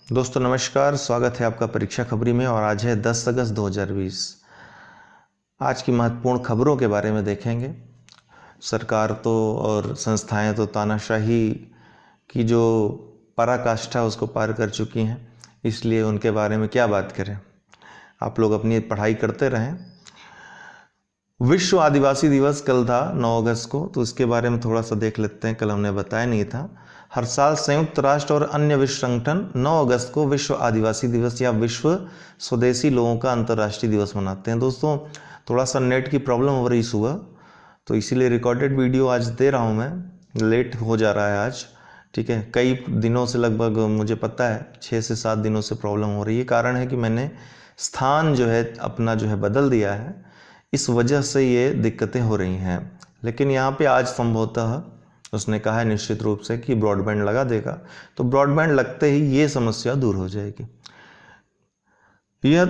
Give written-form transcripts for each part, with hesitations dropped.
दोस्तों नमस्कार, स्वागत है आपका परीक्षा खबरी में। और आज है 10 अगस्त 2020। आज की महत्वपूर्ण खबरों के बारे में देखेंगे। सरकार तो और संस्थाएं तो तानाशाही की जो पराकाष्ठा उसको पार कर चुकी हैं, इसलिए उनके बारे में क्या बात करें। आप लोग अपनी पढ़ाई करते रहें। विश्व आदिवासी दिवस कल था 9 अगस्त को, तो इसके बारे में थोड़ा सा देख लेते हैं। कल हमने बताया नहीं था। हर साल संयुक्त राष्ट्र और अन्य विश्व संगठन 9 अगस्त को विश्व आदिवासी दिवस या विश्व स्वदेशी लोगों का अंतर्राष्ट्रीय दिवस मनाते हैं। दोस्तों थोड़ा सा नेट की प्रॉब्लम हो रही सुबह, तो इसीलिए रिकॉर्डेड वीडियो आज दे रहा हूँ मैं। लेट हो जा रहा है आज, ठीक है। कई दिनों से, लगभग मुझे पता है 6 से 7 दिनों से प्रॉब्लम हो रही है। कारण है कि मैंने स्थान जो है अपना जो है बदल दिया है, इस वजह से ये दिक्कतें हो रही हैं। लेकिन यहाँ पे आज संभवतः उसने कहा है निश्चित रूप से कि ब्रॉडबैंड लगा देगा, तो ब्रॉडबैंड लगते ही ये समस्या दूर हो जाएगी। यह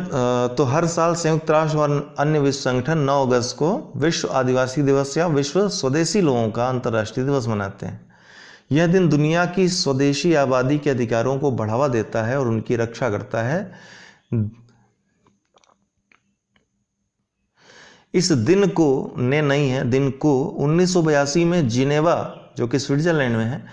तो हर साल संयुक्त राष्ट्र और अन्य विश्व संगठन 9 अगस्त को विश्व आदिवासी दिवस या विश्व स्वदेशी लोगों का अंतर्राष्ट्रीय दिवस मनाते हैं। यह दिन दुनिया की स्वदेशी आबादी के अधिकारों को बढ़ावा देता है और उनकी रक्षा करता है। इस दिन को 1982 में जिनेवा, जो कि स्विट्जरलैंड में है,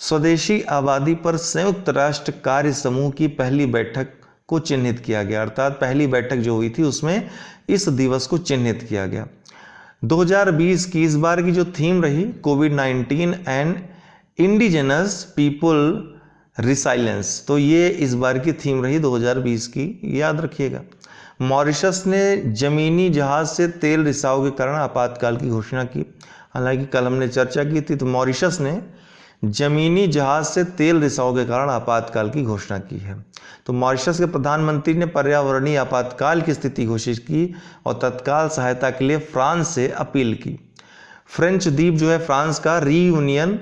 स्वदेशी आबादी पर संयुक्त राष्ट्र कार्य समूह की पहली बैठक को चिन्हित किया गया। अर्थात पहली बैठक जो हुई थी उसमें इस दिवस को चिन्हित किया गया। 2020 की इस बार की जो थीम रही, कोविड-19 एंड इंडिजिनस पीपल रिसाइलेंस, तो ये इस बार की थीम रही 2020 की, याद रखिएगा। मॉरिशस ने जमीनी जहाज से तेल रिसाव के कारण आपातकाल की घोषणा की। हालांकि कल हमने चर्चा की थी, तो मॉरिशस ने जमीनी जहाज से तेल रिसाव के कारण आपातकाल की घोषणा की है। तो मॉरिशस के प्रधानमंत्री ने पर्यावरणीय आपातकाल की स्थिति घोषित की और तत्काल सहायता के लिए फ्रांस से अपील की। फ्रेंच द्वीप जो है फ्रांस का रीयूनियन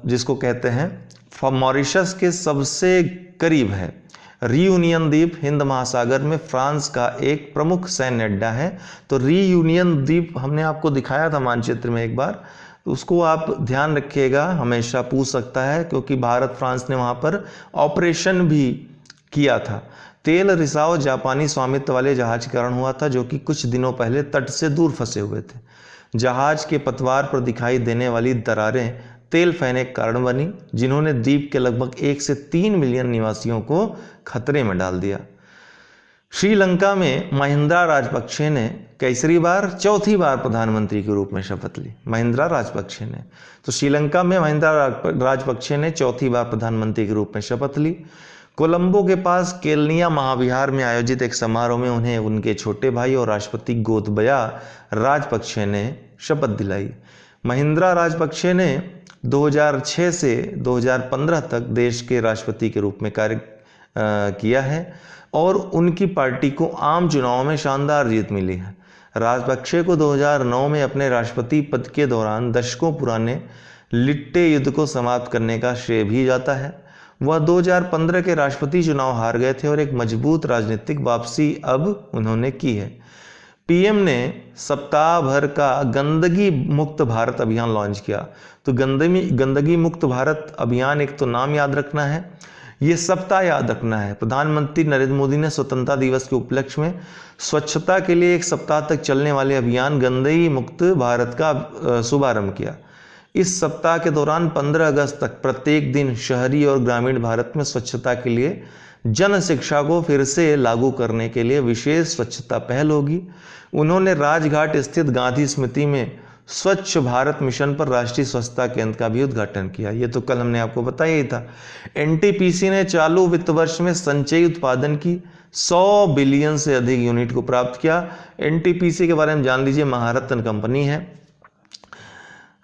जिसको कहते हैं, मॉरिशस के सबसे करीब है। रीयूनियन द्वीप हिंद महासागर में फ्रांस का एक प्रमुख सैन्य अड्डा है। तो रीयूनियन द्वीप हमने आपको दिखाया था मानचित्र में एक बार, तो उसको आप ध्यान रखिएगा, हमेशा पूछ सकता है, क्योंकि भारत फ्रांस ने वहाँ पर ऑपरेशन भी किया था। तेल रिसाव जापानी स्वामित्व वाले जहाज के कारण हुआ था, जो कि कुछ दिनों पहले तट से दूर फंसे हुए थे। जहाज के पतवार पर दिखाई देने वाली दरारें तेल फैलने के कारण बनी, जिन्होंने द्वीप के लगभग 1 से 3 मिलियन निवासियों को खतरे में डाल दिया। श्रीलंका में महिंद्रा राजपक्षे ने चौथी बार प्रधानमंत्री के रूप में शपथ ली। महिंद्रा राजपक्षे ने, तो श्रीलंका में महिंद्रा राजपक्षे ने चौथी बार प्रधानमंत्री के रूप में शपथ ली। कोलंबो के पास केलनिया महाविहार में आयोजित एक समारोह में उन्हें उनके छोटे भाई और राष्ट्रपति गोतबया राजपक्षे ने शपथ दिलाई। महिंद्रा राजपक्षे ने 2006 से 2015 तक देश के राष्ट्रपति के रूप में कार्य किया है और उनकी पार्टी को आम चुनावों में शानदार जीत मिली है। राजपक्षे को 2009 में अपने राष्ट्रपति पद के दौरान दशकों पुराने लिट्टे युद्ध को समाप्त करने का श्रेय भी जाता है। वह 2015 के राष्ट्रपति चुनाव हार गए थे और एक मजबूत राजनीतिक वापसी अब उन्होंने की है। पीएम ने सप्ताह भर का गंदगी मुक्त भारत अभियान लॉन्च किया। तो गंदगी मुक्त भारत अभियान, एक तो नाम याद रखना है, ये सप्ताह याद रखना है। प्रधानमंत्री नरेंद्र मोदी ने स्वतंत्रता दिवस के उपलक्ष्य में स्वच्छता के लिए एक सप्ताह तक चलने वाले अभियान गंदगी मुक्त भारत का शुभारंभ किया। इस सप्ताह के दौरान 15 अगस्त तक प्रत्येक दिन शहरी और ग्रामीण भारत में स्वच्छता के लिए जन शिक्षा को फिर से लागू करने के लिए विशेष स्वच्छता पहल होगी। उन्होंने राजघाट स्थित गांधी स्मृति में स्वच्छ भारत मिशन पर राष्ट्रीय स्वच्छता केंद्र का भी उद्घाटन किया। ये तो कल हमने आपको बताया ही था। एनटीपीसी ने चालू वित्त वर्ष में संचयी उत्पादन की 100 बिलियन से अधिक यूनिट को प्राप्त किया। एनटीपीसी के बारे में जान लीजिए, महारत्न कंपनी है।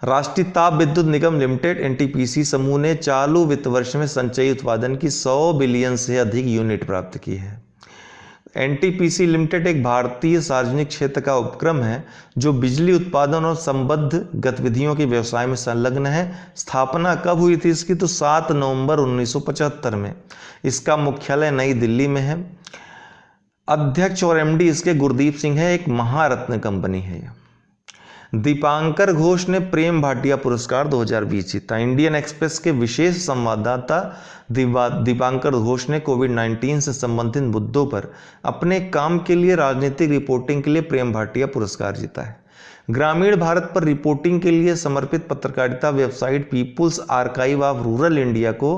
राष्ट्रीय ताप विद्युत निगम लिमिटेड एनटीपीसी समूह ने चालू वित्त वर्ष में संचयी उत्पादन की 100 बिलियन से अधिक यूनिट प्राप्त की है। एनटीपीसी लिमिटेड एक भारतीय सार्वजनिक क्षेत्र का उपक्रम है जो बिजली उत्पादन और संबद्ध गतिविधियों के व्यवसाय में संलग्न है। स्थापना कब हुई थी इसकी? तो 7 नवंबर 1975 में। इसका मुख्यालय नई दिल्ली में है। अध्यक्ष और एमडी इसके गुरदीप सिंह है। एक महारत्न कंपनी है। दीपांकर घोष ने प्रेम भाटिया पुरस्कार 2020 जीता। इंडियन एक्सप्रेस के विशेष संवाददाता दीपांकर घोष ने कोविड-19 से संबंधित मुद्दों पर अपने काम के लिए राजनीतिक रिपोर्टिंग के लिए प्रेम भाटिया पुरस्कार जीता है। ग्रामीण भारत पर रिपोर्टिंग के लिए समर्पित पत्रकारिता website People's Archive of Rural India को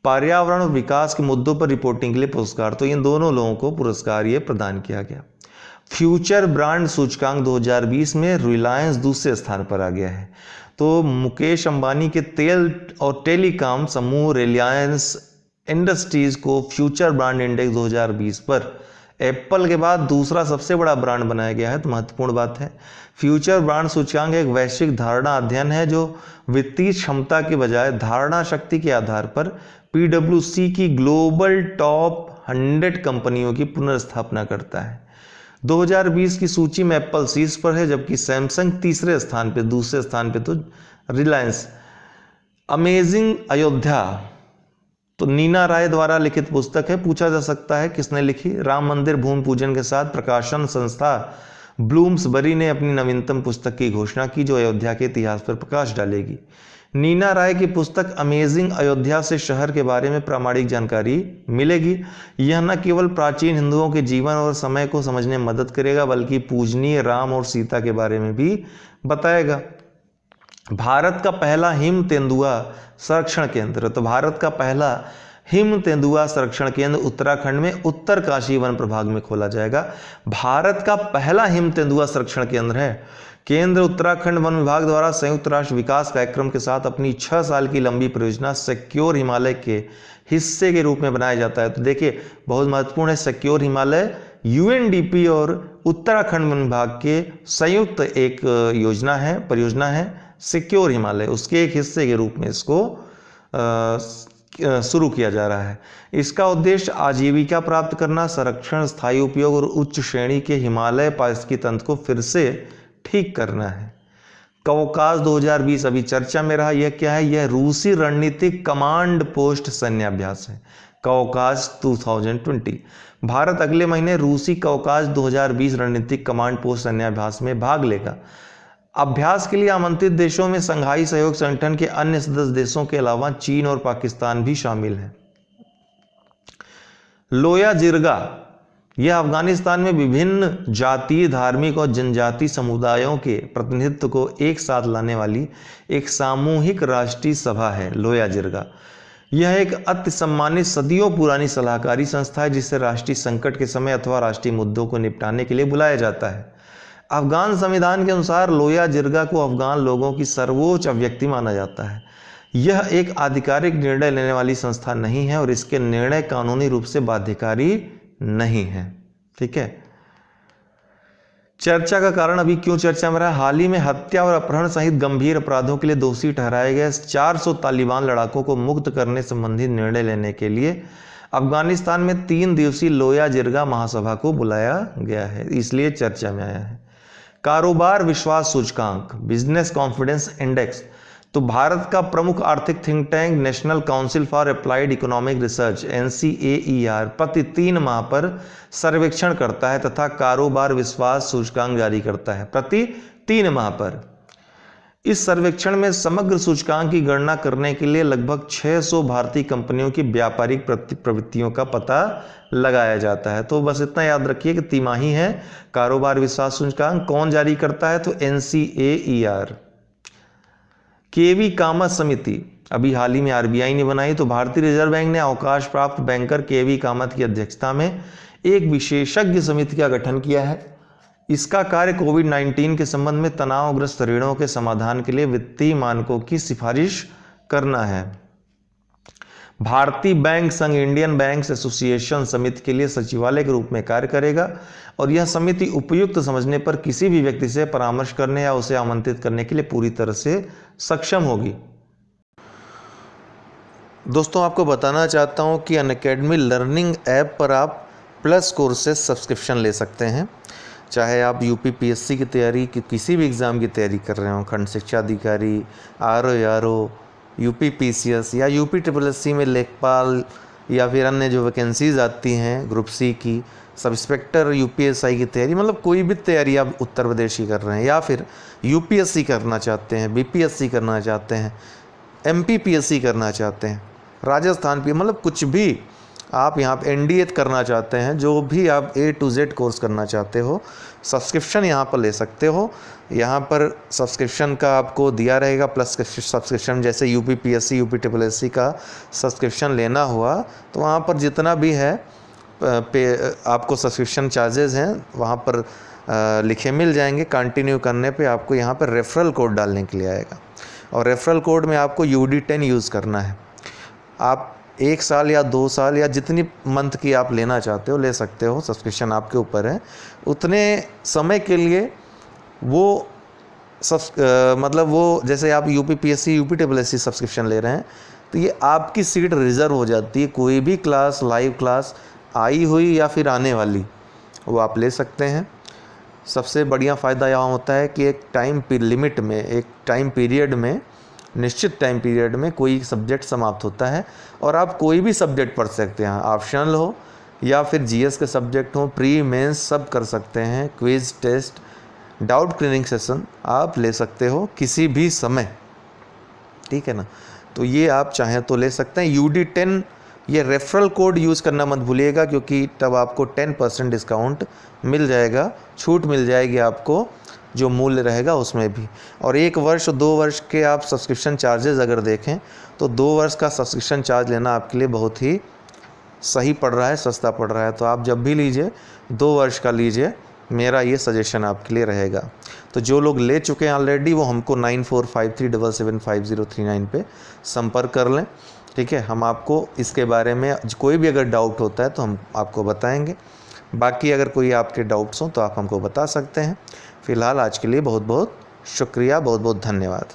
पर्यावरण और विकास के मुद्दों पर रिपोर्टिंग के लिए पुरस्कार, तो इन दोनों लोगों को पुरस्कार ये प्रदान किया गया। फ्यूचर ब्रांड सूचकांक 2020 में रिलायंस दूसरे स्थान पर आ गया है। तो मुकेश अंबानी के तेल और टेलीकॉम समूह रिलायंस इंडस्ट्रीज को फ्यूचर ब्रांड इंडेक्स 2020 पर एप्पल के बाद दूसरा सबसे बड़ा ब्रांड बनाया गया है। तो महत्वपूर्ण बात है, फ्यूचर ब्रांड सूचकांक एक वैश्विक धारणा अध्ययन है जो वित्तीय क्षमता के बजाय धारणा शक्ति के आधार पर पीडब्ल्यूसी की ग्लोबल टॉप 100 कंपनियों की पुनर्स्थापना करता है। 2020 की सूची में एप्पल शीर्ष पर है, जबकि सैमसंग तीसरे स्थान पे, दूसरे स्थान पे तो रिलायंस। अमेजिंग अयोध्या तो नीना राय द्वारा लिखित पुस्तक है। पूछा जा सकता है किसने लिखी। राम मंदिर भूमि पूजन के साथ प्रकाशन संस्था ब्लूम्सबरी ने अपनी नवीनतम पुस्तक की घोषणा की जो अयोध्या के इतिहास पर प्रकाश डालेगी। नीना राय की पुस्तक अमेजिंग अयोध्या से शहर के बारे में प्रामाणिक जानकारी मिलेगी। यह न केवल प्राचीन हिंदुओं के जीवन और समय को समझने में मदद करेगा बल्कि पूजनीय राम और सीता के बारे में भी बताएगा। भारत का पहला हिम तेंदुआ संरक्षण केंद्र, तो भारत का पहला हिम तेंदुआ संरक्षण केंद्र उत्तराखंड में उत्तर काशी वन प्रभाग में खोला जाएगा। भारत का पहला हिम तेंदुआ संरक्षण केंद्र है। केंद्र उत्तराखंड वन विभाग द्वारा संयुक्त राष्ट्र विकास कार्यक्रम के साथ अपनी 6 साल की लंबी परियोजना सिक्योर हिमालय के हिस्से के रूप में बनाया जाता है। तो देखिए बहुत महत्वपूर्ण है, सिक्योर हिमालय यूएनडीपी और उत्तराखंड वन विभाग के संयुक्त एक योजना है, परियोजना है सिक्योर हिमालय, उसके एक हिस्से के रूप में इसको शुरू किया जा रहा है। इसका उद्देश्य आजीविका प्राप्त करना, संरक्षण, स्थायी उपयोग और उच्च श्रेणी के हिमालय पारिस्थितिकी तंत्र को फिर से ठीक करना है। कौकास 2020 अभी चर्चा में रहा। यह क्या है? यह रूसी रणनीतिक कमांड पोस्ट सैन्याभ्यास है, कौकास 2020। भारत अगले महीने रूसी कौकास 2020 रणनीतिक कमांड पोस्ट सैन्याभ्यास में भाग लेगा। अभ्यास के लिए आमंत्रित देशों में संघाई सहयोग संगठन के अन्य सदस्य देशों के अलावा चीन और पाकिस्तान भी शामिल हैं। लोया जिरगा यह अफगानिस्तान में विभिन्न जातीय, धार्मिक और जनजातीय समुदायों के प्रतिनिधित्व को एक साथ लाने वाली एक सामूहिक राष्ट्रीय सभा है। लोया जिरगा यह एक अति सम्मानित सदियों पुरानी सलाहकारी संस्था है जिसे राष्ट्रीय संकट के समय अथवा राष्ट्रीय मुद्दों को निपटाने के लिए बुलाया जाता है। अफगान संविधान के अनुसार लोया जिरगा को अफगान लोगों की सर्वोच्च अभिव्यक्ति माना जाता है। यह एक आधिकारिक निर्णय लेने वाली संस्था नहीं है और इसके निर्णय कानूनी रूप से बाध्यकारी नहीं है। ठीक है। चर्चा का कारण अभी क्यों चर्चा में रहा? हाल ही में हत्या और अपहरण सहित गंभीर अपराधों के लिए दोषी ठहराए गए 400 तालिबान लड़ाकों को मुक्त करने संबंधी निर्णय लेने के लिए अफगानिस्तान में 3 दिवसीय लोया जिरगा महासभा को बुलाया गया है, इसलिए चर्चा में आया है। कारोबार विश्वास सूचकांक, बिजनेस कॉन्फिडेंस इंडेक्स, तो भारत का प्रमुख आर्थिक think tank national council for applied economic research NCAER प्रति 3 माह पर सर्वेक्षण करता है तथा कारोबार विश्वास सूचकांक जारी करता है प्रति 3 माह पर। इस सर्वेक्षण में समग्र सूचकांक की गणना करने के लिए लगभग 600 भारतीय कंपनियों की व्यापारिक प्रवृत्तियों का पता लगाया जाता है। तो बस इतना याद रखिए कि तिमाही है कारोबार विश्वास सूचकांक। कौन जारी करता है? तो NCAER। केवी कामत समिति अभी हाल ही में RBI ने बनाई। तो भारतीय रिजर्व बैंक ने अवकाश प्राप्त बैंकर केवी कामत की अध्यक्षता में एक विशेषज्ञ समिति का गठन किया है। इसका कार्य कोविड-19 के संबंध में तनावग्रस्त ऋणों के समाधान के लिए वित्तीय मानकों की सिफारिश करना है। भारतीय बैंक संघ इंडियन बैंक्स एसोसिएशन समिति के लिए सचिवालय के रूप में कार्य करेगा और यह समिति उपयुक्त समझने पर किसी भी व्यक्ति से परामर्श करने या उसे आमंत्रित करने के लिए पूरी तरह से सक्षम होगी। दोस्तों, आपको बताना चाहता हूं कि अनअकैडमी लर्निंग ऐप पर आप प्लस कोर्सेज सब्सक्रिप्शन ले सकते हैं। चाहे आप UPPSC की तैयारी की किसी भी एग्ज़ाम की तैयारी कर रहे हो, खंड शिक्षा अधिकारी, RO, UPPCS या UPSSC में लेखपाल या फिर अन्य जो वैकेंसीज़ आती हैं ग्रुप सी की, सब इंस्पेक्टर यूपीएसआई की तैयारी, मतलब कोई भी तैयारी आप उत्तर प्रदेश की कर रहे हैं, या फिर यूपीएससी करना चाहते हैं, बीपीएससी करना चाहते हैं, एमपीपीएससी करना चाहते हैं, राजस्थान भी, मतलब कुछ भी आप यहाँ पे एनडीए करना चाहते हैं, जो भी आप A to Z कोर्स करना चाहते हो, सब्सक्रिप्शन यहाँ पर ले सकते हो। यहाँ पर सब्सक्रिप्शन का आपको दिया रहेगा, प्लस सब्सक्रिप्शन जैसे यूपीपीएससी, यूपीएससी का सब्सक्रिप्शन लेना हुआ तो वहाँ पर जितना भी है पे आपको सब्सक्रिप्शन चार्जेस हैं वहाँ पर लिखे मिल जाएंगे। कंटिन्यू करने पे आपको यहाँ पर रेफरल कोड डालने के लिए आएगा, और रेफरल कोड में आपको UD10 यूज़ करना है। आप 1 साल या 2 साल या जितनी मंथ की आप लेना चाहते हो ले सकते हो, सब्सक्रिप्शन आपके ऊपर है। उतने समय के लिए वो मतलब वो जैसे आप यूपीपीएससी, यूपीएससी सब्सक्रिप्शन ले रहे हैं तो ये आपकी सीट रिज़र्व हो जाती है। कोई भी क्लास, लाइव क्लास आई हुई या फिर आने वाली, वो आप ले सकते हैं। सबसे बढ़िया फ़ायदा यहाँ होता है कि एक टाइम लिमिट में, एक टाइम पीरियड में, निश्चित टाइम पीरियड में कोई सब्जेक्ट समाप्त होता है और आप कोई भी सब्जेक्ट पढ़ सकते हैं, ऑप्शनल हो या फिर जीएस के सब्जेक्ट हो, प्री मेंस सब कर सकते हैं। Quiz, test, doubt clearing session आप ले सकते हो किसी भी समय, ठीक है ना। तो ये आप चाहें तो ले सकते हैं। UD10 ये रेफरल कोड यूज़ करना मत भूलिएगा, क्योंकि तब आपको 10% डिस्काउंट मिल जाएगा, छूट मिल जाएगी आपको जो मूल्य रहेगा उसमें भी। और 1 वर्ष 2 वर्ष के आप सब्सक्रिप्शन चार्जेस अगर देखें तो 2 वर्ष का सब्सक्रिप्शन चार्ज लेना आपके लिए बहुत ही सही पड़ रहा है, सस्ता पड़ रहा है। तो आप जब भी लीजिए 2 वर्ष का लीजिए, मेरा ये सजेशन आपके लिए रहेगा। तो जो लोग ले चुके हैं ऑलरेडी वो हमको 9453775039 पे संपर्क कर लें, ठीक है। हम आपको इसके बारे में कोई भी अगर डाउट होता है तो हम आपको बताएंगे। बाकी अगर कोई आपके डाउट्स हों तो आप हमको बता सकते हैं। फ़िलहाल आज के लिए बहुत बहुत शुक्रिया, बहुत बहुत धन्यवाद।